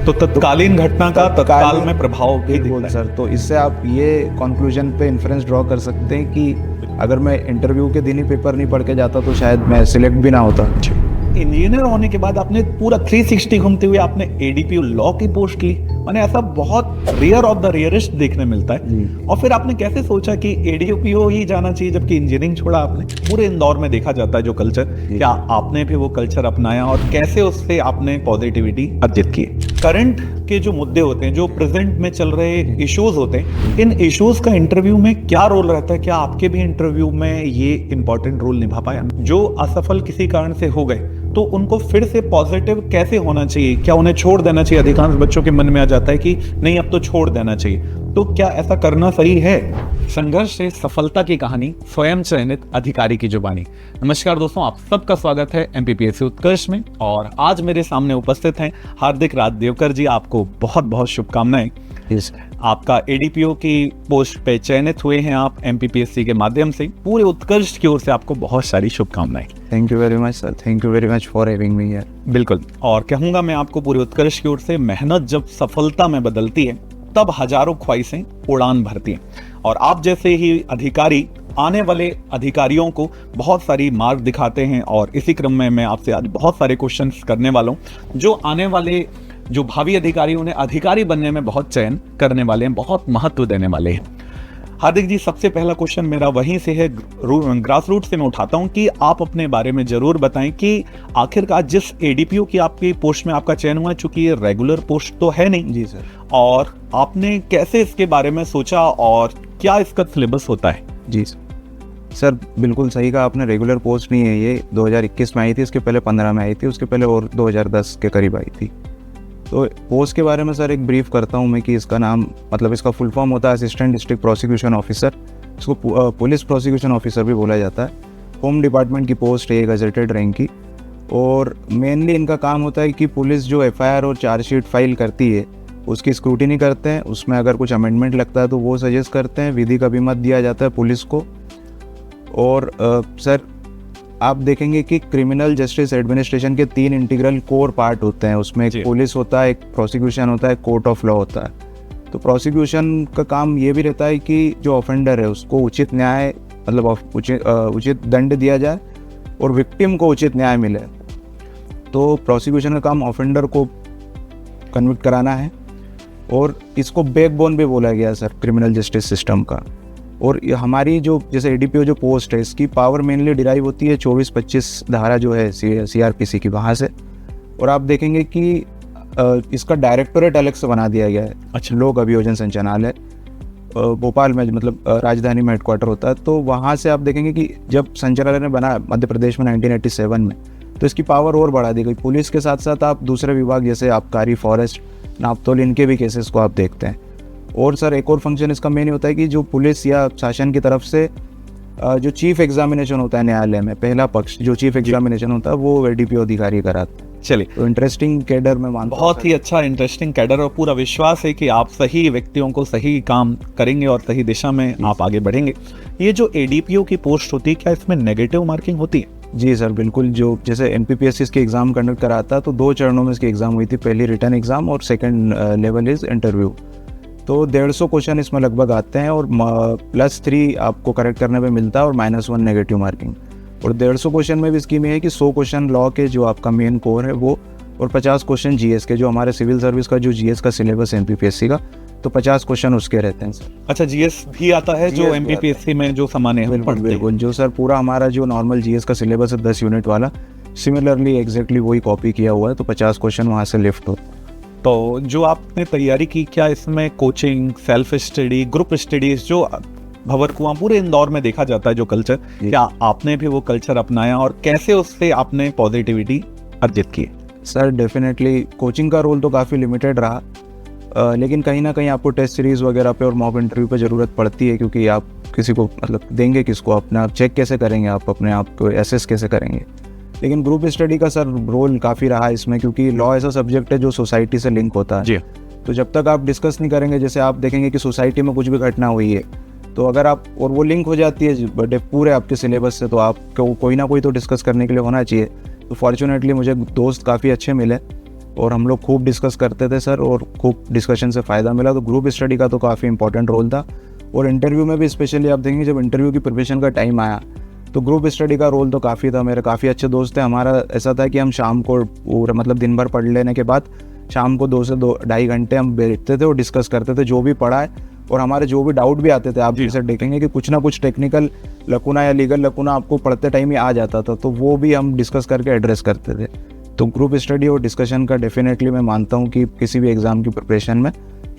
तो तत्कालीन घटना का तत्काल में प्रभाव भी बिल्कुल दिखता है। सर। तो इससे आप ये कंक्लूजन पे इन्फ्रेंस ड्रॉ कर सकते हैं कि अगर मैं इंटरव्यू के दिन ही पेपर नहीं पढ़ के जाता तो शायद मैं सिलेक्ट भी ना होता। इंजीनियर होने के बाद आपने पूरा 360 घूमते हुए आपने एडीपीओ लॉ की पोस्ट ली, माने ऐसा बहुत रेयर ऑफ द रेयरेस्ट देखने मिलता है। और फिर आपने कैसे सोचा कि एडीपीओ ही जाना चाहिए जबकि इंजीनियरिंग छोड़ा आपने? पूरे इंदौर में देखा जाता है जो कल्चर, क्या आपने भी वो कल्चर अपनाया और कैसे उससे आपने पॉजिटिविटी अर्जित की? करंट के जो मुद्दे होते हैं, जो प्रेजेंट में चल रहे इश्यूज होते हैं, इन इश्यूज का इंटरव्यू में क्या रोल रहता है? क्या आपके भी इंटरव्यू में ये इंपॉर्टेंट रोल निभा पाया? जो असफल किसी कारण से हो गए तो उनको फिर से पॉजिटिव कैसे होना चाहिए? क्या उन्हें छोड़ देना चाहिए? अधिकांश बच्चों के मन में आ जाता है कि नहीं, अब तो छोड़ देना चाहिए, तो क्या ऐसा करना सही है? संघर्ष से सफलता की कहानी, स्वयं चयनित अधिकारी की जुबानी। नमस्कार दोस्तों, आप सबका स्वागत है एमपीपीएससी उत्कर्ष में। और आज मेरे सामने उपस्थित हैं हार्दिक राजदेवकर जी। आपको बहुत बहुत शुभकामनाएं। आपका एडीपीओ की पोस्ट पे चयनित हुए हैं आप एमपीपीएससी के माध्यम से। पूरे उत्कर्ष की ओर से आपको बहुत सारी शुभकामनाएं। Thank you very much sir, thank you very much for having me here. बिल्कुल, और कहूंगा मैं आपको पूरे उत्कर्ष की ओर से, मेहनत जब सफलता में बदलती है तब हजारों ख्वाहिशें उड़ान भरती हैं। और आप जैसे ही अधिकारी आने वाले अधिकारियों को बहुत सारी मार्ग दिखाते हैं। और इसी क्रम में मैं आपसे आज बहुत सारे क्वेश्चंस करने वाला हूं जो आने वाले जो भावी अधिकारी उन्हें अधिकारी बनने में बहुत चयन करने वाले हैं, बहुत महत्व देने वाले हैं। हार्दिक जी, सबसे पहला क्वेश्चन मेरा वहीं से है, ग्रास रूट से मैं उठाता हूं कि आप अपने बारे में जरूर बताएं कि आखिरकार जिस एडीपीओ की आपकी पोस्ट में आपका चयन हुआ है, चूंकि ये रेगुलर पोस्ट तो है नहीं जी सर, और आपने कैसे इसके बारे में सोचा और क्या इसका सिलेबस होता है? जी सर, बिल्कुल सही कहा आपने। रेगुलर पोस्ट नहीं है ये, 2021 में आई थी, इसके पहले 15 में आई थी, उसके पहले और 2010 के करीब आई थी। तो पोस्ट के बारे में सर एक ब्रीफ करता हूँ मैं कि इसका नाम, मतलब इसका फुल फॉर्म होता है असिस्टेंट डिस्ट्रिक्ट प्रोसिक्यूशन ऑफिसर। इसको पुलिस प्रोसिक्यूशन ऑफिसर भी बोला जाता है। होम डिपार्टमेंट की पोस्ट है, गजेटेड रैंक की। और मेनली इनका काम होता है कि पुलिस जो एफआईआर और चार्जशीट फाइल करती है उसकी स्क्रूटिनी करते हैं, उसमें अगर कुछ अमेंडमेंट लगता है तो वो सजेस्ट करते हैं, विधि का भी मत दिया जाता है पुलिस को। और सर आप देखेंगे कि क्रिमिनल जस्टिस एडमिनिस्ट्रेशन के 3 इंटीग्रल कोर पार्ट होते हैं। उसमें एक पुलिस होता है, एक प्रोसिक्यूशन होता है, कोर्ट ऑफ लॉ होता है। तो प्रोसिक्यूशन का काम ये भी रहता है कि जो ऑफेंडर है उसको उचित न्याय, मतलब उचित दंड दिया जाए और विक्टिम को उचित न्याय मिले। तो प्रोसिक्यूशन का काम ऑफेंडर को कन्विक्ट कराना है और इसको बैकबोन भी बोला गया सर क्रिमिनल जस्टिस सिस्टम का। और हमारी जो जैसे एडीपीओ जो पोस्ट है, इसकी पावर मेनली डिराइव होती है 24-25 धारा जो है सीआरपीसी की, वहाँ से। और आप देखेंगे कि इसका डायरेक्टोरेट अलग से बना दिया गया है। अच्छा, लोक अभियोजन संचालनालय भोपाल में, मतलब राजधानी में हेडक्वार्टर होता है। तो वहाँ से आप देखेंगे कि जब संचालनालय ने बना मध्य प्रदेश में 1987 में, तो इसकी पावर और बढ़ा दी गई। पुलिस के साथ साथ आप दूसरे विभाग जैसे आबकारी, फॉरेस्ट, नापतोल, इनके भी केसेस को आप देखते हैं। और सर एक और फंक्शन इसका मेन होता है कि जो पुलिस या शासन की तरफ से जो चीफ एग्जामिनेशन होता है न्यायालय में, पहला पक्ष जो चीफ एग्जामिनेशन होता है वो एडीपीओ अधिकारी कराते हैं। चलिए, तो इंटरेस्टिंग कैडर में मानता हूं। बहुत ही अच्छा इंटरेस्टिंग कैडर, और पूरा विश्वास है कि आप सही व्यक्तियों को सही काम करेंगे और सही दिशा में आप आगे बढ़ेंगे। ये जो एडीपीओ की पोस्ट होती है, क्या इसमें नेगेटिव मार्किंग होती है? जी सर, बिल्कुल। जो जैसे एमपीपीएससी इसके एग्जाम कंडक्ट कराता है तो 2 चरणों में इसकी एग्जाम हुई थी। पहली रिटन एग्जाम और सेकेंड लेवल इज इंटरव्यू। तो 150 क्वेश्चन इसमें लगभग आते हैं और +3 आपको करेक्ट करने पे मिलता है और -1 नेगेटिव मार्किंग। और 150 क्वेश्चन में भी स्कीम है कि 100 क्वेश्चन लॉ के जो आपका मेन कोर है वो, और 50 क्वेश्चन जीएस के, जो हमारे सिविल सर्विस का जो जीएस का सिलेबस है एमपीपीएससी का, तो 50 क्वेश्चन उसके रहते हैं सर। अच्छा, जीएस भी आता है जो एमपीपीएससी में जो सामान्य बिल्कुल, जो सर पूरा हमारा जो नॉर्मल जीएस का सिलेबस है 10 यूनिट वाला, सिमिलरली एग्जैक्टली वही कॉपी किया हुआ है। तो 50 क्वेश्चन वहाँ से लिफ्ट होता है। तो जो आपने तैयारी की, क्या इसमें coaching, self study, group studies, जो भंवरकुआं पूरे इंदौर में देखा जाता है जो कल्चर, क्या आपने भी वो कल्चर अपनाया और कैसे उससे आपने पॉजिटिविटी अर्जित की? सर डेफिनेटली कोचिंग का रोल तो काफ़ी लिमिटेड रहा, लेकिन कहीं ना कहीं आपको टेस्ट सीरीज़ वगैरह पे और मॉक इंटरव्यू पे ज़रूरत पड़ती है, क्योंकि आप किसी को मतलब देंगे किसको, अपने आप चेक कैसे करेंगे, आप अपने आप को एसेस कैसे करेंगे। लेकिन ग्रुप स्टडी का सर रोल काफ़ी रहा इसमें, क्योंकि लॉ ऐसा सब्जेक्ट है जो सोसाइटी से लिंक होता है। जी। तो जब तक आप डिस्कस नहीं करेंगे, जैसे आप देखेंगे कि सोसाइटी में कुछ भी घटना हुई है, तो अगर आप, और वो लिंक हो जाती है बट पूरे आपके सिलेबस से, तो आपको कोई ना कोई तो डिस्कस करने के लिए होना चाहिए। तो फॉर्चुनेटली मुझे दोस्त काफ़ी अच्छे मिले और हम लोग खूब डिस्कस करते थे सर, और खूब डिस्कशन से फ़ायदा मिला। तो ग्रुप स्टडी का तो काफ़ी इंपॉर्टेंट रोल था, और इंटरव्यू में भी स्पेशली आप देखेंगे जब इंटरव्यू की प्रिपरेशन का टाइम आया तो ग्रुप स्टडी का रोल तो काफ़ी था। मेरे काफ़ी अच्छे दोस्त थे, हमारा ऐसा था कि हम शाम को पूरा मतलब दिन भर पढ़ लेने के बाद शाम को 2 से 2.5 घंटे हम बैठते थे और डिस्कस करते थे जो भी पढ़ा है, और हमारे जो भी डाउट भी आते थे। आप जैसे देखेंगे कि कुछ ना कुछ टेक्निकल लकुना या लीगल लकुना आपको पढ़ते टाइम ही आ जाता था, तो वो भी हम डिस्कस करके एड्रेस करते थे। तो ग्रुप स्टडी और डिस्कशन का डेफिनेटली मैं मानता हूँ कि किसी भी एग्ज़ाम की प्रिपरेशन में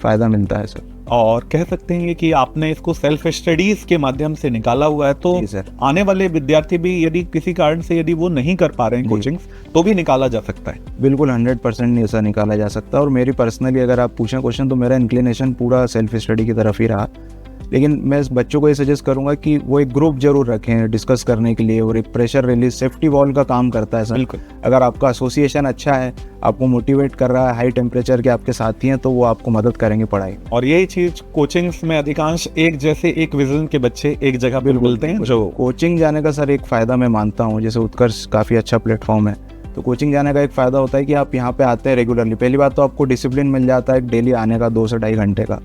फ़ायदा मिलता है सर। और कह सकते हैं कि आपने इसको सेल्फ स्टडीज के माध्यम से निकाला हुआ है, तो जी सर। आने वाले विद्यार्थी भी यदि किसी कारण से यदि वो नहीं कर पा रहे हैं जी। कोचिंग्स, तो भी निकाला जा सकता है। बिल्कुल 100% ऐसा निकाला जा सकता है। और मेरी पर्सनली अगर आप पूछें क्वेश्चन, तो मेरा इंक्लिनेशन पूरा सेल्फ स्टडी की तरफ ही रहा। लेकिन मैं बच्चों को ये सजेस्ट करूंगा कि वो एक ग्रुप जरूर रखें डिस्कस करने के लिए, और एक प्रेशर रिलीज सेफ्टी वॉल का काम करता है सर। बिल्कुल। अगर आपका एसोसिएशन अच्छा है, आपको मोटिवेट कर रहा है, हाई टेम्परेचर के आपके साथी हैं, तो वो आपको मदद करेंगे पढ़ाई। और यही चीज कोचिंग्स में अधिकांश एक जैसे एक विजन के बच्चे एक जगह पे मिलते हैं। जो कोचिंग जाने का सर एक फ़ायदा मैं मानता हूँ, जैसे उत्कर्ष काफ़ी अच्छा प्लेटफॉर्म है, तो कोचिंग जाने का एक फ़ायदा होता है कि आप यहाँ पे आते हैं रेगुलरली। पहली बात तो आपको डिसिप्लिन मिल जाता है डेली आने का 2 से 2.5 घंटे का,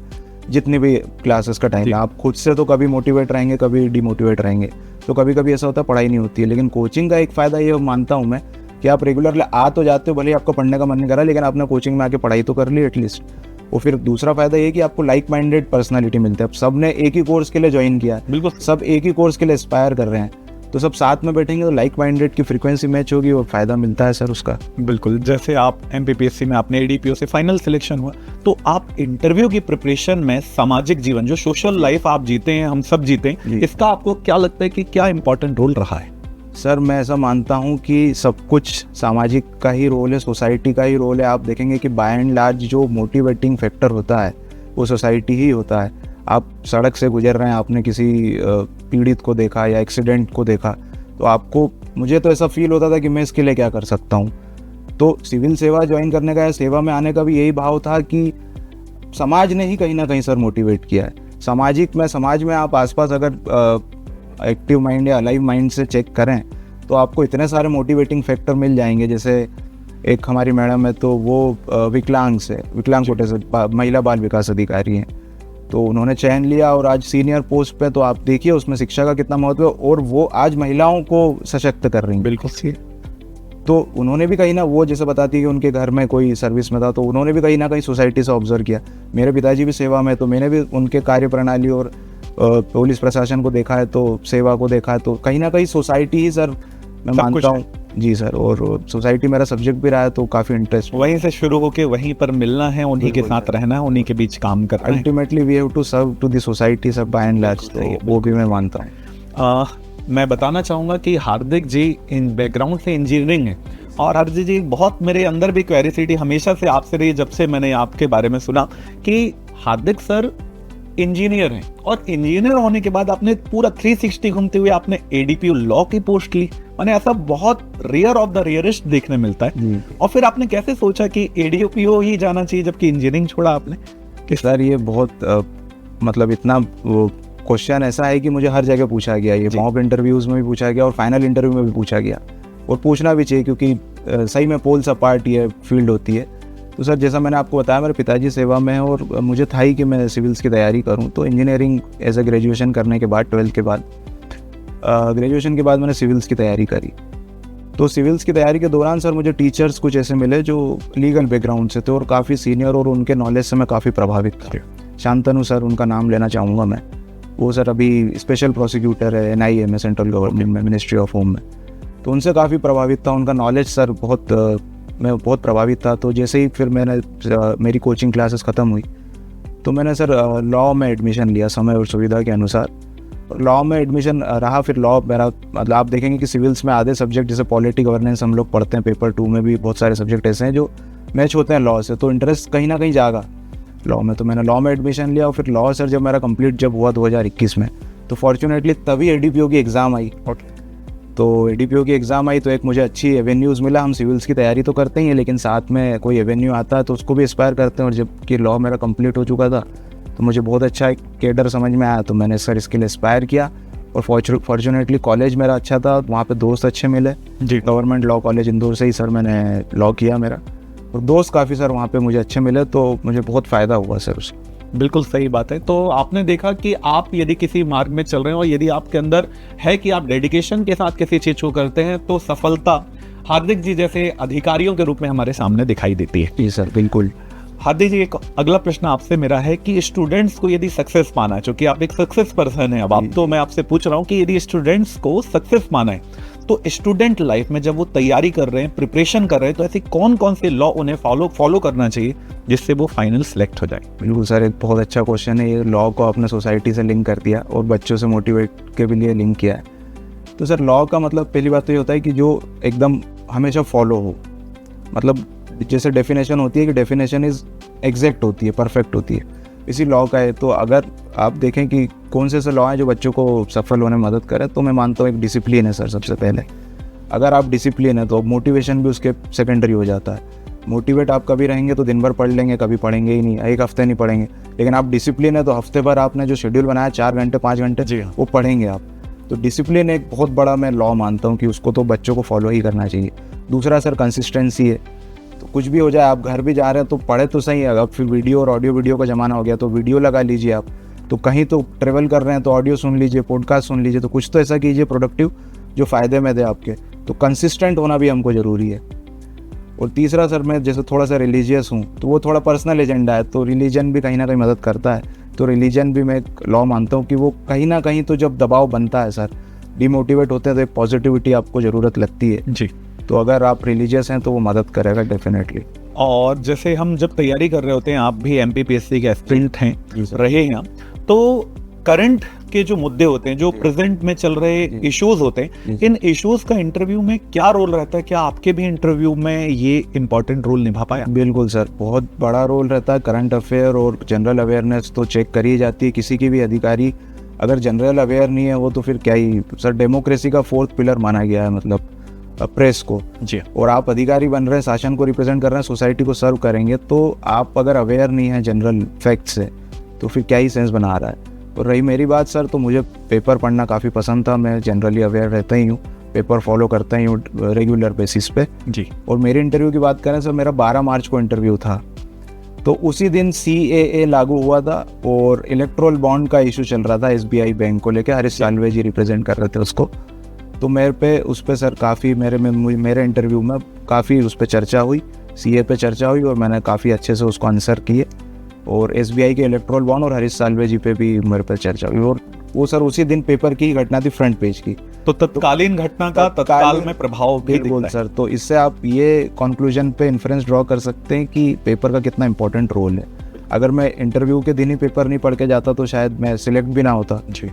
जितनी भी क्लासेस का टाइम है। आप खुद से तो कभी मोटिवेट रहेंगे, कभी डिमोटिवेट रहेंगे, तो कभी कभी ऐसा होता है पढ़ाई नहीं होती है। लेकिन कोचिंग का एक फ़ायदा ये मानता हूँ मैं कि आप रेगुलरली आ तो जाते हो, भले ही आपको पढ़ने का मन नहीं करा, लेकिन आपने कोचिंग में आके पढ़ाई तो कर ली एटलीस्ट। और फिर दूसरा फ़ायदा ये कि आपको लाइक माइंडेड पर्सनालिटी मिलती है। अब सब ने एक ही कोर्स के लिए ज्वाइन किया है, बिल्कुल सब एक ही कोर्स के लिए एस्पायर कर रहे हैं, तो सब साथ में बैठेंगे तो लाइक माइंडेड की फ्रीक्वेंसी मैच होगी और फ़ायदा मिलता है सर उसका। बिल्कुल। जैसे आप MPPSC में आपने ADPO से फाइनल सिलेक्शन हुआ, तो आप इंटरव्यू की प्रिपरेशन में सामाजिक जीवन, जो सोशल लाइफ आप जीते हैं, हम सब जीते हैं, जी। इसका आपको क्या लगता है कि क्या इंपॉर्टेंट रोल रहा है? सर मैं ऐसा मानता हूँ कि सब कुछ सामाजिक का ही रोल है, सोसाइटी का ही रोल है। आप देखेंगे कि बाय एंड लार्ज जो मोटिवेटिंग फैक्टर होता है वो सोसाइटी ही होता है। आप सड़क से गुजर रहे हैं, आपने किसी पीड़ित को देखा या एक्सीडेंट को देखा, तो आपको, मुझे तो ऐसा फील होता था कि मैं इसके लिए क्या कर सकता हूँ। तो सिविल सेवा ज्वाइन करने का या सेवा में आने का भी यही भाव था कि समाज ने ही कहीं ना कहीं सर मोटिवेट किया है। समाज में आप आसपास अगर एक्टिव माइंड या अलाइव माइंड से चेक करें तो आपको इतने सारे मोटिवेटिंग फैक्टर मिल जाएंगे। जैसे एक हमारी मैडम है, तो वो विकलांग कोटे से महिला बाल विकास अधिकारी हैं, तो उन्होंने चयन लिया और आज सीनियर पोस्ट पे, तो आप देखिए उसमें शिक्षा का कितना महत्व है, और वो आज महिलाओं को सशक्त कर रही हैं। बिल्कुल सही। तो उन्होंने भी कहीं ना, वो जैसे बताती है कि उनके घर में कोई सर्विस में था, तो उन्होंने भी कहीं ना कहीं सोसाइटी से ऑब्जर्व किया। मेरे पिताजी भी सेवा में, तो मैंने भी उनके कार्य प्रणाली और पुलिस प्रशासन को देखा है, तो सेवा को देखा है, तो कहीं ना कहीं सोसाइटी ही सर मैं मानता हूँ। जी सर, और सोसाइटी मेरा सब्जेक्ट भी रहा है, तो काफ़ी इंटरेस्ट वहीं से शुरू होके वहीं पर मिलना है, उन्हीं के साथ रहना है, उन्हीं के बीच काम करना है। Ultimately we have to serve to the society सब बाय एंड लार्ज, तो वो भी मैं मानता हूँ। मैं बताना चाहूँगा कि हार्दिक जी इन बैकग्राउंड से इंजीनियरिंग है, और हार्दिक जी बहुत मेरे अंदर भी क्यूरियोसिटी हमेशा से आपसे रही, जब से मैंने आपके बारे में सुना कि हार्दिक सर इंजीनियर हैं, और इंजीनियर होने के बाद आपने पूरा 360 घूमते हुए आपने ADPO लॉ की पोस्ट ली। मैंने ऐसा बहुत रेयर ऑफ द रेयरेस्ट देखने मिलता है। और फिर आपने कैसे सोचा कि ADPO ही जाना चाहिए जबकि इंजीनियरिंग छोड़ा आपने? सर ये बहुत मतलब इतना क्वेश्चन ऐसा है कि मुझे हर जगह पूछा गया, ये मॉक इंटरव्यूज़ में भी पूछा गया और फाइनल इंटरव्यू में भी पूछा गया, और पूछना भी चाहिए क्योंकि सही में पोल्स अपार्ट ये फील्ड होती है। तो सर जैसा मैंने आपको बताया, मेरे पिताजी सेवा में है और मुझे था ही कि मैं सिविल्स की तैयारी करूं, तो इंजीनियरिंग एज ए ग्रेजुएशन करने के बाद 12th के बाद ग्रेजुएशन के बाद मैंने सिविल्स की तैयारी करी। तो सिविल्स की तैयारी के दौरान सर मुझे टीचर्स कुछ ऐसे मिले जो लीगल बैकग्राउंड से थे और काफ़ी सीनियर, और उनके नॉलेज से मैं काफ़ी प्रभावित था। शांतनु सर, उनका नाम लेना चाहूँगा मैं, वो सर अभी स्पेशल प्रोसिक्यूटर है NIA में, सेंट्रल गवर्नमेंट में, मिनिस्ट्री ऑफ होम में, तो उनसे काफ़ी प्रभावित था। उनका नॉलेज सर मैं बहुत प्रभावित था। तो जैसे ही फिर मेरी कोचिंग क्लासेस ख़त्म हुई तो मैंने सर लॉ में एडमिशन लिया समय और सुविधा के अनुसार। लॉ में एडमिशन रहा, फिर लॉ मेरा, मतलब आप देखेंगे कि सिविल्स में आधे सब्जेक्ट जैसे पॉलिटी गवर्नेंस हम लोग पढ़ते हैं, पेपर 2 में भी बहुत सारे सब्जेक्ट ऐसे हैं जो मैच होते हैं लॉ से, तो इंटरेस्ट कहीं ना कहीं जागा लॉ में। तो मैंने लॉ में एडमिशन लिया और फिर लॉ सर जब मेरा कंप्लीट जब हुआ 2021 में, तो फॉर्चुनेटली तभी ADPO की एग्ज़ाम आई। तो ADPO की एग्ज़ाम आई तो एक मुझे अच्छी एवेन्यूज़ मिला। हम सिविल्स की तैयारी तो करते ही हैं, लेकिन साथ में कोई एवेन्यू आता है तो उसको भी एस्पायर करते हैं, और जबकि लॉ मेरा कंप्लीट हो चुका था तो मुझे बहुत अच्छा एक कैडर समझ में आया, तो मैंने सर इसके लिए एस्पायर किया। और फॉर्चुनेटली कॉलेज मेरा अच्छा था, वहाँ पे दोस्त अच्छे मिले जी। गवर्नमेंट लॉ कॉलेज इंदौर से ही सर मैंने लॉ किया मेरा, और दोस्त काफ़ी सर वहाँ पे मुझे अच्छे मिले, तो मुझे बहुत फ़ायदा हुआ सर उससे। बिल्कुल सही बात है। तो आपने देखा कि आप यदि किसी मार्ग में चल रहे हैं और यदि आपके अंदर है कि आप डेडिकेशन के साथ किसी चीज को करते हैं, तो सफलता हार्दिक जी जैसे अधिकारियों के रूप में हमारे सामने दिखाई देती है। जी सर, बिल्कुल। हार्दिक जी, एक अगला प्रश्न आपसे मेरा है कि स्टूडेंट्स को यदि सक्सेस पाना है, चूंकि आप एक सक्सेस पर्सन है अब आप, तो मैं आपसे पूछ रहा हूँ कि यदि स्टूडेंट्स को सक्सेस पाना है, तो स्टूडेंट लाइफ में जब वो तैयारी कर रहे हैं, प्रिपरेशन कर रहे हैं, तो ऐसे कौन कौन से लॉ उन्हें फॉलो करना चाहिए जिससे वो फाइनल सेलेक्ट हो जाए? बिल्कुल सर, एक बहुत अच्छा क्वेश्चन है ये। लॉ को आपने सोसाइटी से लिंक कर दिया और बच्चों से मोटिवेट के भी लिए लिंक किया है। तो सर लॉ का मतलब पहली बात तो ये होता है कि जो एकदम हमेशा फॉलो हो, मतलब जैसे डेफिनेशन होती है कि डेफिनेशन इज एग्जैक्ट होती है, परफेक्ट होती है, इसी लॉ का है। तो अगर आप देखें कि कौन से लॉ हैं जो बच्चों को सफल होने में मदद करें, तो मैं मानता हूँ एक डिसिप्लिन है सर सबसे पहले। अगर आप डिसिप्लिन है तो मोटिवेशन भी उसके सेकेंडरी हो जाता है। मोटिवेट आप कभी रहेंगे तो दिन भर पढ़ लेंगे, कभी पढ़ेंगे ही नहीं, एक हफ्ते नहीं पढ़ेंगे। लेकिन आप डिसिप्लिन है तो हफ्ते भर आपने जो शेड्यूल बनाया 4 घंटे 5 घंटे जी हाँ। वो पढ़ेंगे आप। तो डिसिप्लिन एक बहुत बड़ा मैं लॉ मानता हूँ कि उसको तो बच्चों को फॉलो ही करना चाहिए। दूसरा सर कंसिस्टेंसी है। तो कुछ भी हो जाए, आप घर भी जा रहे हैं तो पढ़े तो सही है। अब फिर वीडियो और ऑडियो वीडियो का ज़माना हो गया, तो वीडियो लगा लीजिए आप। तो कहीं तो ट्रेवल कर रहे हैं तो ऑडियो सुन लीजिए, पॉडकास्ट सुन लीजिए। तो कुछ तो ऐसा कीजिए प्रोडक्टिव जो फ़ायदे में दे आपके। तो कंसिस्टेंट होना भी हमको ज़रूरी है। और तीसरा सर, मैं जैसे थोड़ा सा रिलीजियस हूँ, तो वो थोड़ा पर्सनल एजेंडा है, तो रिलीजन भी कहीं ना कहीं मदद करता है। तो रिलीजन भी मैं एक लॉ मानता हूँ कि वो कहीं ना कहीं तो जब दबाव बनता है सर, डिमोटिवेट होते हैं, तो एक पॉजिटिविटी आपको ज़रूरत लगती है जी। तो अगर आप रिलीजियस हैं तो वो मदद करेगा डेफिनेटली। और जैसे हम जब तैयारी कर रहे होते हैं, आप भी एमपीपीएससी के एस्पिरेंट हैं, जी सर। रहे हैं आप, तो करंट के जो मुद्दे होते हैं, जो प्रेजेंट में चल रहे इश्यूज होते हैं, इन इश्यूज का इंटरव्यू में क्या रोल रहता है? क्या आपके भी इंटरव्यू में ये इंपॉर्टेंट रोल निभा पाया? बिल्कुल सर, बहुत बड़ा रोल रहता है। करंट अफेयर और जनरल अवेयरनेस तो चेक करी जाती है। किसी की भी अधिकारी अगर जनरल अवेयर नहीं है वो तो फिर क्या ही सर। डेमोक्रेसी का 4th पिलर माना गया है, मतलब प्रेस को। जी। और आप अधिकारी बन रहे हैं, शासन को रिप्रेजेंट कर रहे हैं, सोसाइटी को सर्व करेंगे, तो आप अगर अवेयर नहीं है जनरल फैक्ट से तो फिर क्या ही सेंस बना रहा है। और रही मेरी बात सर, तो मुझे पेपर पढ़ना काफ़ी पसंद था। मैं जनरली अवेयर रहता ही हूँ, पेपर फॉलो करता ही हूँ रेगुलर बेसिस पे। जी। और मेरे इंटरव्यू की बात करें सर, मेरा 12 मार्च को इंटरव्यू था। तो उसी दिन CAA लागू हुआ था और इलेक्ट्रोल बॉन्ड का इशू चल रहा था SBI बैंक को लेकर। हरीश साल्वे जी रिप्रेजेंट कर रहे थे उसको। तो मेरे पे उस पर सर काफ़ी मेरे इंटरव्यू में काफ़ी उस पर चर्चा हुई, CA पे चर्चा हुई, और मैंने काफ़ी अच्छे से उसको आंसर किए। और SBI के इलेक्ट्रोल बॉन्ड और हरीश साल्वे जी पे भी मेरे पे चर्चा हुई। और वो सर उसी दिन पेपर की घटना थी, फ्रंट पेज की। तो तत्कालीन घटना का तत्काल में प्रभाव भी बिल्कुल दिखता है। सर। तो इससे आप ये कंक्लूजन पे इन्फ्रेंस ड्रॉ कर सकते हैं कि पेपर का कितना इंपॉर्टेंट रोल है। अगर मैं इंटरव्यू के दिन ही पेपर नहीं पढ़ के जाता तो शायद मैं सिलेक्ट भी ना होता। जी।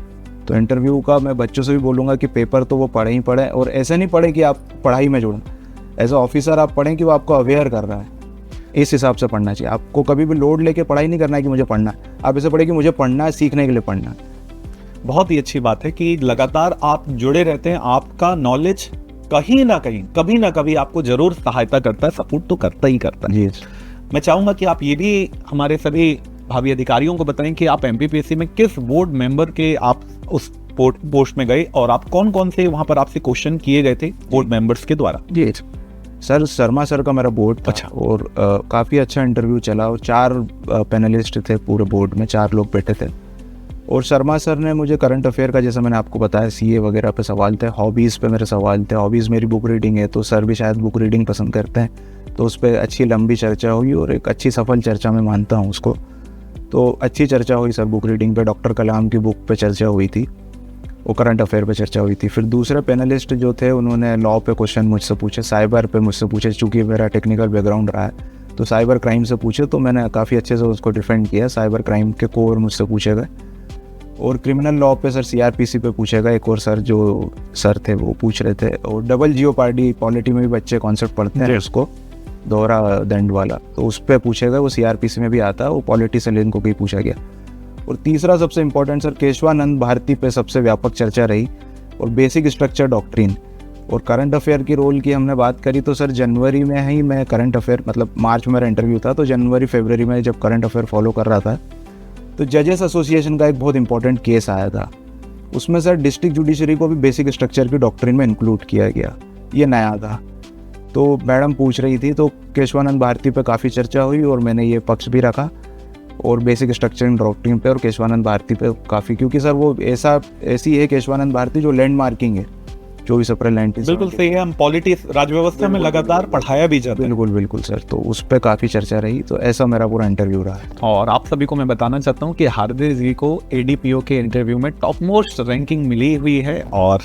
तो इंटरव्यू का मैं बच्चों से भी बोलूँगा कि पेपर तो वो पढ़े ही पढ़े, और ऐसे नहीं पढ़े कि आप पढ़ाई में जुड़ें। एज अ ऑफिसर आप पढ़ें कि वो आपको अवेयर कर रहा है, इस हिसाब से पढ़ना चाहिए। आपको कभी भी लोड लेके पढ़ाई नहीं करना है कि मुझे पढ़ना है। आप ऐसे पढ़े कि मुझे पढ़ना है, सीखने के लिए पढ़ना है। बहुत ही अच्छी बात है कि लगातार आप जुड़े रहते हैं। आपका नॉलेज कहीं ना कहीं, कभी ना कभी आपको जरूर सहायता करता है, सपोर्ट तो करता ही करता है। जी। मैं चाहूंगा कि आप ये भी हमारे सभी भावी अधिकारियों को बताएं कि आप एमपीपीएससी में किस बोर्ड मेंबर के आप उस पोस्ट में गए और आप कौन कौन से वहां पर आपसे क्वेश्चन किए गए थे बोर्ड मेंबर्स के द्वारा? जी सर, शर्मा सर का मेरा बोर्ड था। अच्छा। और काफ़ी अच्छा इंटरव्यू चला और 4 पैनलिस्ट थे पूरे बोर्ड में, 4 लोग बैठे थे। और शर्मा सर ने मुझे करंट अफेयर का, जैसा मैंने आपको बताया, CA वगैरह पे सवाल थे। हॉबीज़ पे मेरे सवाल थे। हॉबीज़ मेरी बुक रीडिंग है, तो सर भी शायद बुक रीडिंग पसंद करते हैं। तो उस पर अच्छी लंबी चर्चा हुई और एक अच्छी सफल चर्चा मैं मानता हूँ उसको। तो अच्छी चर्चा हुई सर बुक रीडिंग पे। डॉक्टर कलाम की बुक पे चर्चा हुई थी और करंट अफेयर पे चर्चा हुई थी। फिर दूसरे पैनलिस्ट जो थे उन्होंने लॉ पे क्वेश्चन मुझसे पूछे, साइबर पे मुझसे पूछे, चूँकि मेरा टेक्निकल बैकग्राउंड रहा है तो साइबर क्राइम से पूछे। तो मैंने काफ़ी अच्छे से उसको डिफेंड किया। साइबर क्राइम के कोर मुझसे पूछे गए। और क्रिमिनल लॉ पे सर CRPC पे पूछेगा। एक और सर जो सर थे वो पूछ रहे थे। और डबल जियोपार्डी, पॉलिटी में भी बच्चे कॉन्सेप्ट पढ़ते हैं उसको, दोहरा दंड वाला, तो उस पर पूछेगा। वो CRPC में भी आता है, वो पॉलिटी से लिंक होकर पूछा गया। और तीसरा सबसे इंपॉर्टेंट सर केशवानंद भारती पे सबसे व्यापक चर्चा रही, और बेसिक स्ट्रक्चर डॉक्ट्रिन। और करंट अफेयर की रोल की हमने बात करी तो सर जनवरी में ही मैं करंट अफेयर, मतलब मार्च में मेरा इंटरव्यू था, तो जनवरी फरवरी में जब करंट अफेयर फॉलो कर रहा था तो जजेस एसोसिएशन का एक बहुत इंपॉर्टेंट केस आया था। उसमें सर डिस्ट्रिक्ट जुडिशरी को भी बेसिक स्ट्रक्चर की डॉक्ट्रिन में इंक्लूड किया गया। ये नया था। तो मैडम पूछ रही थी, तो केशवानंद भारती पे काफ़ी चर्चा हुई और मैंने ये पक्ष भी रखा, और बेसिक स्ट्रक्चरिंग डॉक्ट्रिन पे और केशवानंद भारती पे काफ़ी, क्योंकि सर वो ऐसी है केशवानंद भारती जो लैंड मार्किंग है 24 अप्रैल 1970। बिल्कुल सही है, हम पॉलिटिक्स राजव्यवस्था में लगातार पढ़ाया भी जाता है। बिल्कुल सर, तो उस पर काफ़ी चर्चा रही, तो ऐसा मेरा पूरा इंटरव्यू रहा है। और आप सभी को मैं बताना चाहता हूँ कि हार्दिक जी को एडीपीओ के इंटरव्यू में टॉप मोस्ट रैंकिंग मिली हुई है, और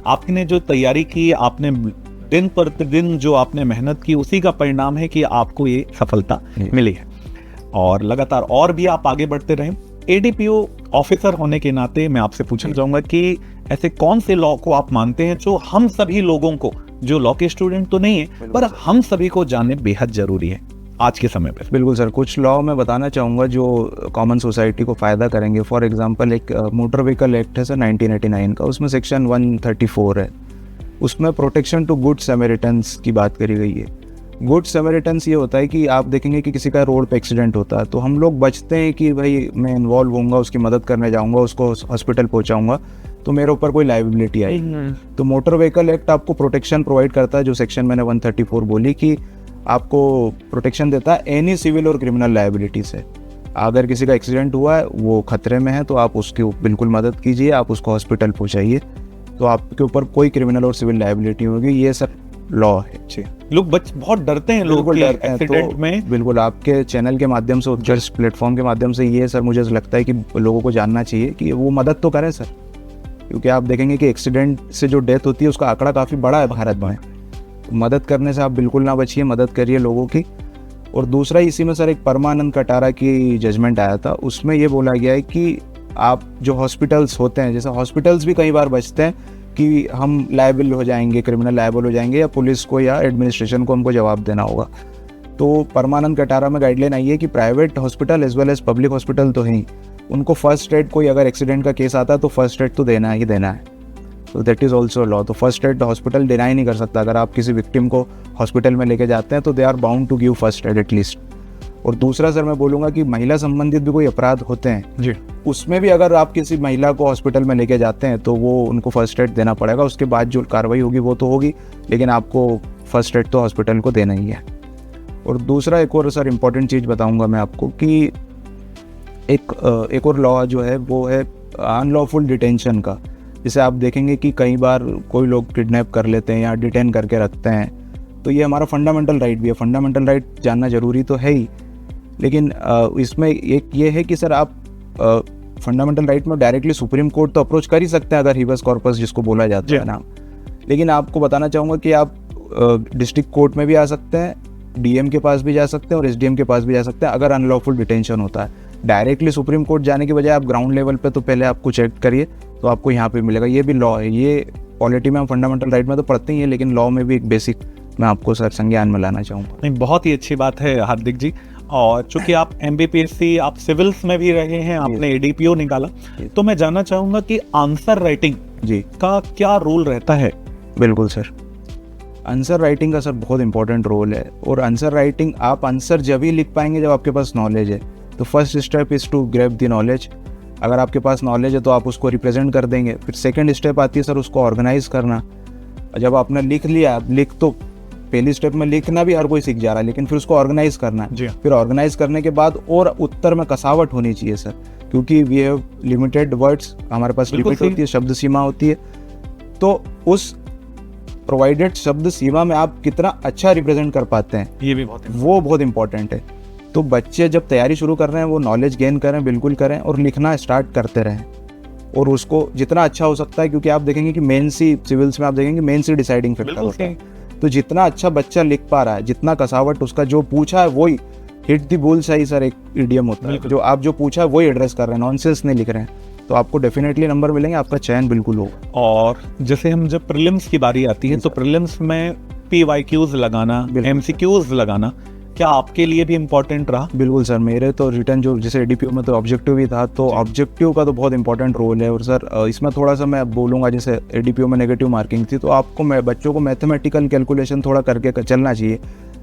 आपने जो तैयारी की, आपने दिन प्रतिदिन जो आपने मेहनत की, उसी का परिणाम है कि आपको ये सफलता मिली है, और लगातार और भी आप आगे बढ़ते रहें। एडीपीओ ऑफिसर होने के नाते मैं आपसे पूछना चाहूंगा कि ऐसे कौन से लॉ को आप मानते हैं जो हम सभी लोगों को, जो लॉ के स्टूडेंट तो नहीं है पर हम सभी को जानने बेहद जरूरी है आज के समय पर? बिल्कुल सर, कुछ लॉ मैं बताना चाहूँगा जो कॉमन सोसाइटी को फ़ायदा करेंगे। फॉर एग्जांपल एक मोटर व्हीकल एक्ट है सर 1989 का, उसमें सेक्शन 134 है, उसमें प्रोटेक्शन टू गुड सैमरिटन्स की बात करी गई है। गुड सैमरिटन्स ये होता है कि आप देखेंगे कि किसी का रोड पे एक्सीडेंट होता है तो हम लोग बचते हैं कि भाई मैं इन्वॉल्व होऊंगा, उसकी मदद करने जाऊंगा, उसको हॉस्पिटल पहुंचाऊंगा तो मेरे ऊपर कोई लाइबिलिटी आएगी। तो मोटर व्हीकल एक्ट आपको प्रोटेक्शन प्रोवाइड करता है, जो सेक्शन मैंने 134 बोली कि आपको प्रोटेक्शन देता है एनी सिविल और क्रिमिनल लाइबिलिटी से। अगर किसी का एक्सीडेंट हुआ है, वो खतरे में है, तो आप उसकी बिल्कुल मदद कीजिए, आप उसको हॉस्पिटल पहुंचाइए, तो आपके ऊपर कोई क्रिमिनल और सिविल लाइबिलिटी होगी। ये सर लॉ है। जी, लोग बहुत डरते हैं, लोग एक्सीडेंट में। बिल्कुल आपके चैनल के माध्यम से, उत्कर्ष प्लेटफॉर्म के माध्यम से ये सर मुझे लगता है कि लोगों को जानना चाहिए कि वो मदद तो करें सर, क्योंकि आप देखेंगे कि एक्सीडेंट से जो डेथ होती है उसका आंकड़ा काफ़ी बड़ा है भारत में। तो मदद करने से आप बिल्कुल ना बचिए, मदद करिए लोगों की। और दूसरा इसी में सर एक परमानंद कटारा की जजमेंट आया था, उसमें ये बोला गया है कि आप जो हॉस्पिटल्स होते हैं, जैसे हॉस्पिटल्स भी कई बार बचते हैं कि हम लायबल हो जाएंगे, क्रिमिनल लायबल हो जाएंगे, या पुलिस को या एडमिनिस्ट्रेशन को हमको जवाब देना होगा। तो परमानंद कटारा में गाइडलाइन आई है कि private hospital as well as public hospital तो हैं, उनको फर्स्ट एड, कोई अगर एक्सीडेंट का केस आता है तो फर्स्ट एड तो देना ही देना है। तो दैट इज़ ऑल्सो लॉ। तो फर्स्ट एड हॉस्पिटल डिनाई नहीं कर सकता। अगर आप किसी विक्टिम को हॉस्पिटल में लेके जाते हैं तो they are bound to give first aid at least. और दूसरा सर मैं बोलूँगा कि महिला संबंधित भी कोई अपराध होते हैं जी, उसमें भी अगर आप किसी महिला को हॉस्पिटल में लेके जाते हैं तो वो उनको फर्स्ट एड देना पड़ेगा। उसके बाद जो कार्रवाई होगी वो तो होगी, लेकिन आपको फर्स्ट एड तो हॉस्पिटल को देना ही है। और दूसरा एक और सर इम्पॉर्टेंट चीज़ बताऊंगा मैं आपको कि एक और लॉ जो है वो है अनलॉफुल डिटेंशन का। जिसे आप देखेंगे कि कई बार कोई लोग किडनैप कर लेते हैं या डिटेन करके रखते हैं, तो ये हमारा फंडामेंटल राइट भी है। फंडामेंटल राइट जानना जरूरी तो है ही, लेकिन इसमें एक ये है कि सर आप फंडामेंटल राइट में डायरेक्टली सुप्रीम कोर्ट तो अप्रोच कर ही सकते हैं अगर हिबस कॉर्पस जिसको बोला जाता है ना। लेकिन आपको बताना चाहूँगा कि आप डिस्ट्रिक्ट कोर्ट में भी आ सकते हैं, डीएम के पास भी जा सकते हैं और एसडीएम के पास भी जा सकते हैं अगर अनलॉफुल डिटेंशन होता है। डायरेक्टली सुप्रीम कोर्ट जाने के बजाय आप ग्राउंड लेवल पे तो पहले आपको चेक करिए, तो आपको यहाँ पे मिलेगा। ये भी लॉ है, ये पॉलिटी में हम फंडामेंटल राइट में तो पढ़ते ही है, लेकिन लॉ में भी एक बेसिक मैं आपको सर संज्ञान में लाना चाहूँगा। नहीं, बहुत ही अच्छी बात है हार्दिक जी। और चूंकि आप एमबीपीएससी, आप सिविल्स में भी रहे हैं, आपने एडीपीओ निकाला, तो मैं जानना चाहूंगा कि आंसर राइटिंग जी का क्या रोल रहता है? बिल्कुल सर, आंसर राइटिंग का सर बहुत इंपॉर्टेंट रोल है। और आंसर राइटिंग आप आंसर जब ही लिख पाएंगे जब आपके पास नॉलेज है। तो first step is to grab the knowledge. अगर आपके पास नॉलेज है तो आप उसको रिप्रेजेंट कर देंगे। फिर सेकंड स्टेप आती है सर उसको ऑर्गेनाइज करना। जब आपने लिख लिया, लिख तो पहली स्टेप में लिखना भी हर कोई सीख जा रहा है, लेकिन फिर उसको ऑर्गेनाइज करना है। फिर ऑर्गेनाइज करने के बाद और उत्तर में कसावट होनी चाहिए सर, क्योंकि वी हैव लिमिटेड वर्ड्स, हमारे पास लिमिट होती है, शब्द सीमा होती है। तो उस प्रोवाइडेड शब्द सीमा में आप कितना अच्छा रिप्रेजेंट कर पाते हैं, ये भी वो बहुत इंपॉर्टेंट है। तो बच्चे जब तैयारी शुरू कर रहे हैं वो नॉलेज गेन करें, बिल्कुल करें, और लिखना स्टार्ट करते रहें। और उसको जितना अच्छा हो सकता है, क्योंकि आप देखेंगे कि मेन सी सिविल्स में आप देखेंगे मेन सी डिसाइडिंग फैक्टर होता है। तो जितना अच्छा बच्चा लिख पा रहा है, जितना कसावट उसका जो पूछा है वही हिट दी बुल सही सर एक इडियम होता है, जो आप जो पूछा है वही एड्रेस कर रहे हैं, नॉनसेंस नहीं लिख रहे हैं, तो आपको डेफिनेटली नंबर मिलेंगे, आपका चयन बिल्कुल होगा। और जैसे हम जब प्रीलिम्स की बारी आती है तो प्रीलिम्स में PYQs लगाना, MCQs लगाना, क्या आपके लिए भी इम्पोर्टेंट रहा? बिल्कुल सर, मेरे तो रिटर्न जो जैसे एडीपीओ में तो ऑब्जेक्टिव भी था, तो ऑब्जेक्टिव का तो बहुत इंपॉर्टेंट रोल है। और सर इसमें थोड़ा सा मैं बोलूँगा, जैसे एडीपीओ में नेगेटिव मार्किंग थी, तो आपको बच्चों को मैथमेटिकल कैलकुलेशन थोड़ा करके चलना चाहिए।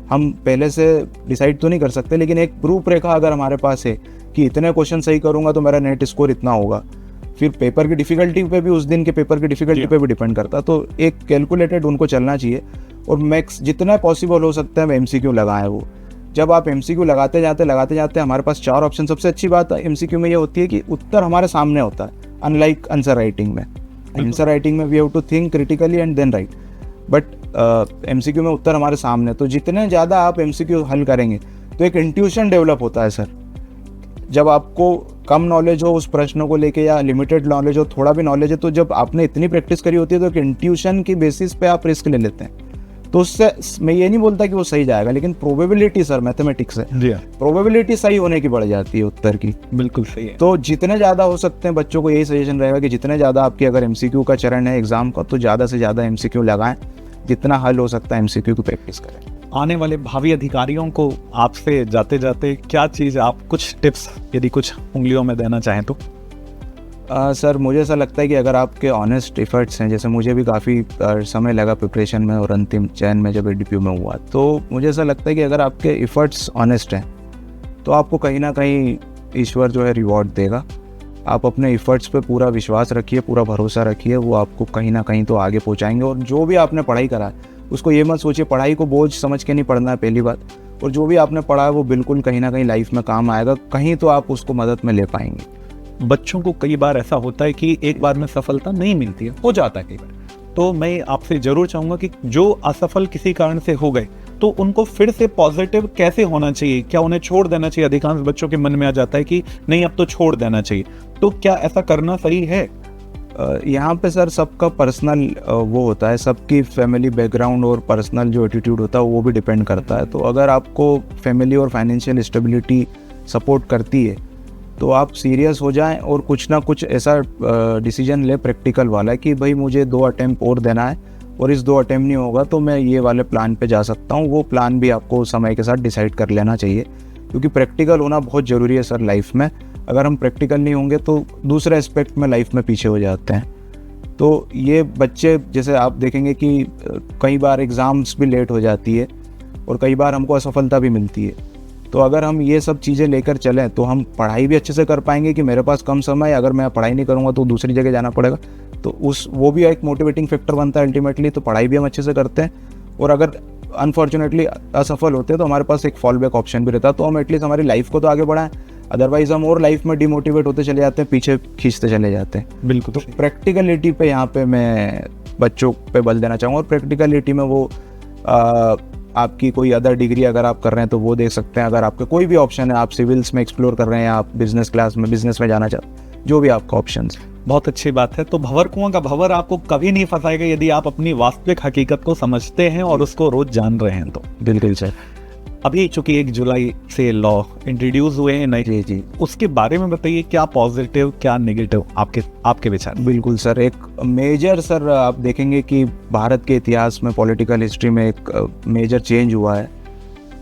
हम पहले से डिसाइड तो नहीं कर सकते, लेकिन एक प्रूफ रेखा अगर हमारे पास है कि इतने क्वेश्चन सही करूँगा तो मेरा नेट स्कोर इतना होगा। फिर पेपर की डिफिकल्टी पे भी, उस दिन के पेपर की डिफिकल्टी पे भी डिपेंड करता, तो एक कैलकुलेटेड उनको चलना चाहिए। और मैक्स जितना पॉसिबल हो सकता है हम MCQ लगाएं। वो जब आप MCQ लगाते जाते हमारे पास 4 ऑप्शन। सबसे अच्छी बात MCQ में ये होती है कि उत्तर हमारे सामने होता है, अनलाइक आंसर राइटिंग में। आंसर राइटिंग में we have to think critically and then write, but MCQ में उत्तर हमारे सामने। तो जितने ज़्यादा आप MCQ हल करेंगे तो एक इंट्यूशन डेवलप होता है सर। जब आपको कम नॉलेज हो उस प्रश्नों को लेके या लिमिटेड नॉलेज हो, थोड़ा भी नॉलेज है, तो जब आपने इतनी प्रैक्टिस करी होती है तो एक इंट्यूशन की बेसिस पे आप रिस्क ले लेते हैं। तो उससे मैं ये नहीं बोलता कि वो सही जाएगा, लेकिन प्रोबेबिलिटी सर मैथमेटिक्स है, जी प्रोबेबिलिटी सही होने की बढ़ जाती है उत्तर की। बिल्कुल सही है। तो जितने ज़्यादा हो सकते हैं बच्चों को यही सजेशन रहेगा कि जितने ज़्यादा आपकी अगर MCQ का चरण है एग्जाम का, तो ज़्यादा से ज़्यादा MCQ लगाएं, जितना हल हो सकता है MCQ की प्रैक्टिस करें। आने वाले भावी अधिकारियों को आपसे जाते जाते क्या चीज़, आप कुछ टिप्स यदि कुछ उंगलियों में देना चाहें तो? सर मुझे ऐसा लगता है कि अगर आपके ऑनेस्ट एफर्ट्स हैं, जैसे मुझे भी काफ़ी समय लगा प्रिपरेशन में और अंतिम चयन में जब ADPU में हुआ, तो मुझे ऐसा लगता है कि अगर आपके एफर्ट्स ऑनेस्ट हैं तो आपको कहीं ना कहीं ईश्वर जो है रिवॉर्ड देगा। आप अपने एफर्ट्स पे पूरा विश्वास रखिए, पूरा भरोसा रखिए, वो आपको कहीं ना कहीं तो आगे पहुंचाएंगे। और जो भी आपने पढ़ाई करा है उसको ये मत सोचिए, पढ़ाई को बोझ समझ के नहीं पढ़ना है पहली बात, और जो भी आपने पढ़ा है वो बिल्कुल कहीं ना कहीं लाइफ में काम आएगा, कहीं तो आप उसको मदद में ले पाएंगे। बच्चों को कई बार ऐसा होता है कि एक बार में सफलता नहीं मिलती है, हो जाता है कई बार। तो मैं आपसे जरूर चाहूंगा कि जो असफल किसी कारण से हो गए तो उनको फिर से पॉजिटिव कैसे होना चाहिए? क्या उन्हें छोड़ देना चाहिए? अधिकांश बच्चों के मन में आ जाता है कि नहीं अब तो छोड़ देना चाहिए, तो क्या ऐसा करना सही है? यहाँ पे सर सबका पर्सनल वो होता है, सबकी फैमिली बैकग्राउंड और पर्सनल जो एटीट्यूड होता है वो भी डिपेंड करता है। तो अगर आपको फैमिली और फाइनेंशियल स्टेबिलिटी सपोर्ट करती है तो आप सीरियस हो जाएं और कुछ ना कुछ ऐसा डिसीजन ले प्रैक्टिकल वाला कि भाई मुझे 2 अटेम्प्ट और देना है, और इस 2 अटेम्प्ट नहीं होगा तो मैं ये वाले प्लान पे जा सकता हूँ। वो प्लान भी आपको समय के साथ डिसाइड कर लेना चाहिए, क्योंकि प्रैक्टिकल होना बहुत ज़रूरी है सर लाइफ में। अगर हम प्रैक्टिकल नहीं होंगे तो दूसरे एस्पेक्ट में लाइफ में पीछे हो जाते हैं। तो ये बच्चे, जैसे आप देखेंगे कि कई बार एग्ज़ाम्स भी लेट हो जाती है और कई बार हमको असफलता भी मिलती है। तो अगर हम ये सब चीज़ें लेकर चलें तो हम पढ़ाई भी अच्छे से कर पाएंगे कि मेरे पास कम समय है, अगर मैं पढ़ाई नहीं करूँगा तो दूसरी जगह जाना पड़ेगा, तो वो भी एक मोटिवेटिंग फैक्टर बनता है अल्टीमेटली। तो पढ़ाई भी हम अच्छे से करते हैं, और अगर अनफॉर्चुनेटली असफल होते हैं तो हमारे पास एक फॉल बैक ऑप्शन भी रहता है, तो हम एटलीस्ट हमारी लाइफ को तो आगे बढ़ाएं। अदरवाइज हम और लाइफ में डिमोटिवेट होते चले जाते हैं, पीछे खींचते चले जाते हैं। बिल्कुल। तो प्रैक्टिकलिटी पे यहाँ पे मैं बच्चों पे बल देना चाहूँगा, और प्रैक्टिकलिटी में वो आपकी कोई अदर डिग्री अगर आप कर रहे हैं तो वो देख सकते हैं। अगर आपका कोई भी ऑप्शन है, आप सिविल्स में एक्सप्लोर कर रहे हैं, आप बिजनेस में जाना चाहते हैं, जो भी आपका ऑप्शन है। बहुत अच्छी बात है। तो भंवर कुआं का भंवर आपको कभी नहीं फंसाएगा यदि आप अपनी वास्तविक हकीकत को समझते हैं और उसको रोज जान रहे हैं तो। बिल्कुल सर। अभी चूंकि 1 जुलाई से लॉ इंट्रोड्यूस हुए हैं नए, जी, उसके बारे में बताइए, क्या पॉजिटिव क्या नेगेटिव आपके विचार? बिल्कुल सर, एक मेजर सर आप देखेंगे कि भारत के इतिहास में पॉलिटिकल हिस्ट्री में एक मेजर चेंज हुआ है,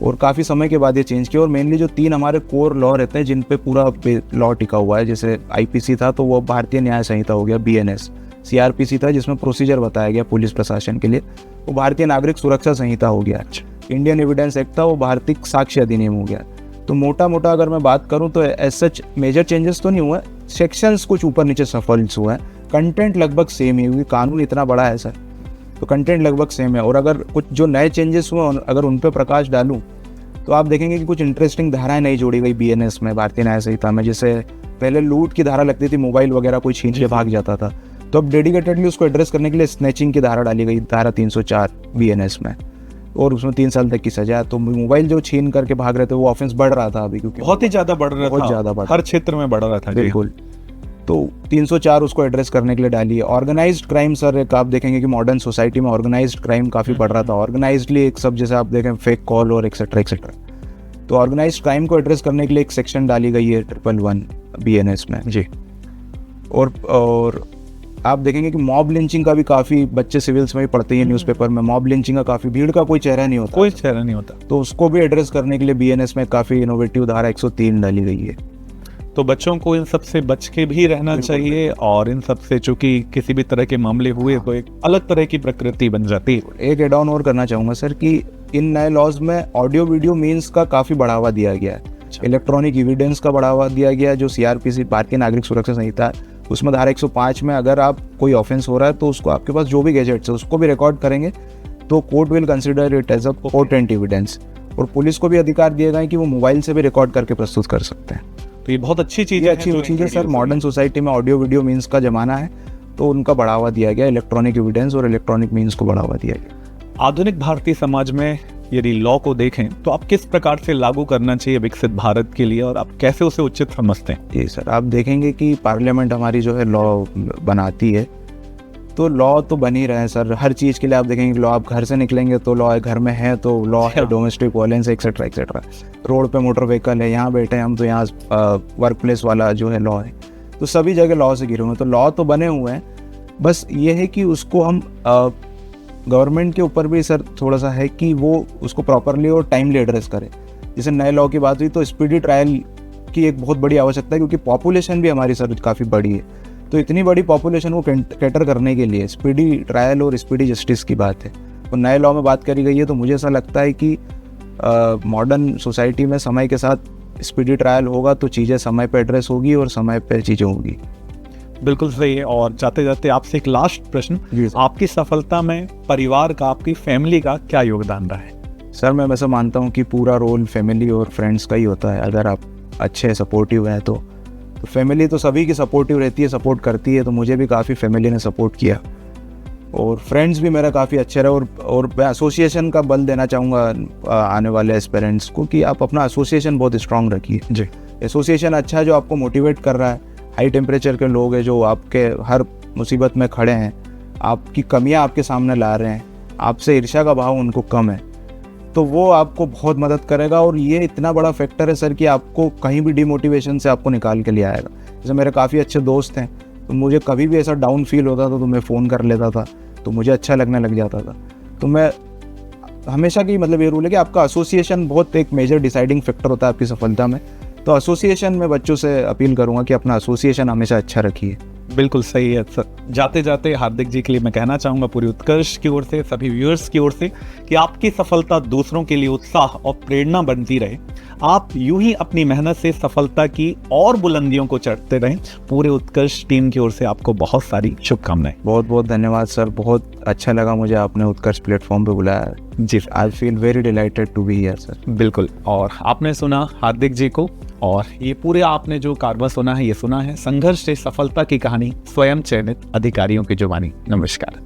और काफ़ी समय के बाद ये चेंज किया। और मेनली जो 3 हमारे कोर लॉ रहते हैं जिन पे पूरा लॉ टिका हुआ है, जैसे IPC था तो वो भारतीय न्याय संहिता हो गया, BNS, CRPC था जिसमें प्रोसीजर बताया गया पुलिस प्रशासन के लिए, वो भारतीय नागरिक सुरक्षा संहिता हो गया, इंडियन एविडेंस एक्ट था वो भारतीय साक्ष्य अधिनियम हो गया। तो मोटा मोटा अगर मैं बात करूं तो एज सच मेजर चेंजेस तो नहीं हुआ, सेक्शंस कुछ ऊपर नीचे सफल्स हुआ है, कंटेंट लगभग सेम है, क्योंकि कानून इतना बड़ा है सर, तो कंटेंट लगभग सेम है। और अगर कुछ जो नए चेंजेस हुए अगर उन पर प्रकाश डालूं तो आप देखेंगे कि कुछ इंटरेस्टिंग धाराएं नई जोड़ी गई BNS में, भारतीय न्याय संहिता में। जैसे पहले लूट की धारा लगती थी, मोबाइल वगैरह कोई छीन के भाग जाता था, तो अब डेडिकेटेडली उसको एड्रेस करने के लिए स्नैचिंग की धारा डाली गई, धारा 304 BNS में, और उसमें 3 साल तक की सजा। तो मोबाइल जो छीन करके भाग रहे थे वो ऑफेंस बढ़ रहा था अभी, क्योंकि बहुत ही ज्यादा बढ़ रहा था, बहुत ज्यादा बढ़, हर क्षेत्र में बढ़ रहा था। बिल्कुल। तो 304 उसको एड्रेस करने के लिए डाली है। ऑर्गेनाइज्ड क्राइम सर, एक आप देखेंगे कि मॉडर्न सोसाइटी में ऑर्गेनाइज्ड क्राइम काफ़ी बढ़ रहा था, ऑर्गेनाइज्डली एक सब, जैसे आप देखें फेक कॉल और एक्सेट्रा एक्सेट्रा। तो ऑर्गेनाइज्ड क्राइम को एड्रेस करने के लिए एक सेक्शन डाली गई है 111 BNS में जी। और आप देखेंगे कि मॉब लिंचिंग का भी काफ़ी, बच्चे सिविल्स में भी पढ़ते हैं न्यूज़पेपर में, मॉब लिंचिंग का काफ़ी, भीड़ का कोई चेहरा नहीं होता, कोई चेहरा नहीं होता, तो उसको भी एड्रेस करने के लिए BNS में काफ़ी इनोवेटिव धारा 103 डाली गई है। तो बच्चों को इन सब से बच के भी रहना चाहिए, और इन सब से चूंकि किसी भी तरह के मामले हुए तो एक अलग तरह की प्रकृति बन जाती है। एक एड ऑन और करना चाहूँगा सर कि इन नए लॉज में ऑडियो वीडियो मीन्स का काफ़ी बढ़ावा दिया गया है, इलेक्ट्रॉनिक एविडेंस का बढ़ावा दिया गया है। जो CRPC भारतीय नागरिक सुरक्षा संहिता है उसमें धारा 105 में अगर आप कोई ऑफेंस हो रहा है तो उसको आपके पास जो भी गैजेट्स है उसको भी रिकॉर्ड करेंगे तो court will consider it as a portent evidence, और पुलिस को भी अधिकार दिए गए हैं कि वो मोबाइल से भी रिकॉर्ड करके प्रस्तुत कर सकते हैं। तो ये बहुत अच्छी चीज़ ये है, अच्छी जो चीज़ है सर। introduce मॉडर्न सोसाइटी में ऑडियो वीडियो मीन्स का ज़माना है, तो उनका बढ़ावा दिया गया, इलेक्ट्रॉनिक एविडेंस और इलेक्ट्रॉनिक मीन्स को बढ़ावा दिया गया। आधुनिक भारतीय समाज में यदि लॉ को देखें तो आप किस प्रकार से लागू करना चाहिए विकसित भारत के लिए, और आप कैसे उसे उचित समझते हैं? जी सर, आप देखेंगे कि पार्लियामेंट हमारी जो है लॉ बनाती है, तो लॉ तो बन ही रहे हैं सर। हर चीज़ के लिए आप देखेंगे लॉ, आप घर से निकलेंगे तो लॉ है, घर में है तो लॉ है, domestic violence etcetera etcetera, road पे मोटर व्हीकल है, यहाँ बैठे हैं हम तो यहाँ वर्क प्लेस वाला जो है लॉ है, तो सभी जगह लॉ से घिरे हुए हैं। तो लॉ तो बने हुए हैं, बस ये है कि उसको हम गवर्नमेंट के ऊपर भी सर थोड़ा सा है कि वो उसको प्रॉपरली और टाइमली एड्रेस करे। जैसे नए लॉ की बात हुई तो स्पीडी ट्रायल की एक बहुत बड़ी आवश्यकता है, क्योंकि पॉपुलेशन भी हमारी सर काफ़ी बड़ी है, तो इतनी बड़ी पॉपुलेशन को कैटर करने के लिए स्पीडी ट्रायल और स्पीडी जस्टिस की बात है। तो नए लॉ में बात करी गई है, तो मुझे ऐसा लगता है कि मॉडर्न सोसाइटी में समय के साथ स्पीडी ट्रायल होगा तो चीज़ें समय पे एड्रेस होगी और समय पे चीज़ें होगी। बिल्कुल सही है। और जाते जाते आपसे एक लास्ट प्रश्न, जी सर। आपकी सफलता में परिवार का, आपकी फैमिली का क्या योगदान रहा है? सर मैं वैसे मानता हूँ कि पूरा रोल फैमिली और फ्रेंड्स का ही होता है। अगर आप अच्छे सपोर्टिव हैं तो फैमिली तो सभी की सपोर्टिव रहती है, सपोर्ट करती है, तो मुझे भी काफ़ी फैमिली ने सपोर्ट किया, और फ्रेंड्स भी मेरा काफ़ी अच्छे रहे। और मैं एसोसिएशन का बल देना चाहूँगा आने वाले एस्पिरेंट्स को कि आप अपना एसोसिएशन बहुत स्ट्रांग रखिए। जी, एसोसिएशन अच्छा है जो आपको मोटिवेट कर रहा है। हाई टेम्परेचर के लोग हैं जो आपके हर मुसीबत में खड़े हैं, आपकी कमियां आपके सामने ला रहे हैं, आपसे ईर्ष्या का भाव उनको कम है, तो वो आपको बहुत मदद करेगा। और ये इतना बड़ा फैक्टर है सर कि आपको कहीं भी डिमोटिवेशन से आपको निकाल के ले आएगा। जैसे मेरे काफ़ी अच्छे दोस्त हैं, तो मुझे कभी भी ऐसा डाउन फील होता था तो मैं फ़ोन कर लेता था, तो मुझे अच्छा लगने लग जाता था। तो मैं हमेशा की मतलब ये रूल है कि आपका एसोसिएशन बहुत एक मेजर डिसाइडिंग फैक्टर होता है आपकी सफलता में। तो एसोसिएशन में बच्चों से अपील करूंगा कि अपना एसोसिएशन हमेशा अच्छा रखिए। बिल्कुल सही है सर। जाते जाते हार्दिक जी के लिए मैं कहना चाहूँगा पूरी उत्कर्ष की ओर से, सभी व्यूअर्स की ओर से, कि आपकी सफलता दूसरों के लिए उत्साह और प्रेरणा बनती रहे। आप यूं ही अपनी मेहनत से सफलता की और बुलंदियों को चढ़ते रहें। पूरे उत्कर्ष टीम की ओर से आपको बहुत सारी शुभकामनाएं। बहुत बहुत धन्यवाद सर, बहुत अच्छा लगा मुझे आपने उत्कर्ष प्लेटफॉर्म पे बुलाया। जी, I feel very delighted to be here sir. बिल्कुल। और आपने सुना हार्दिक जी को, और ये पूरे आपने जो कारवा सुना है, ये सुना है संघर्ष से सफलता की कहानी स्वयं चयनित अधिकारियों की जुबानी। नमस्कार।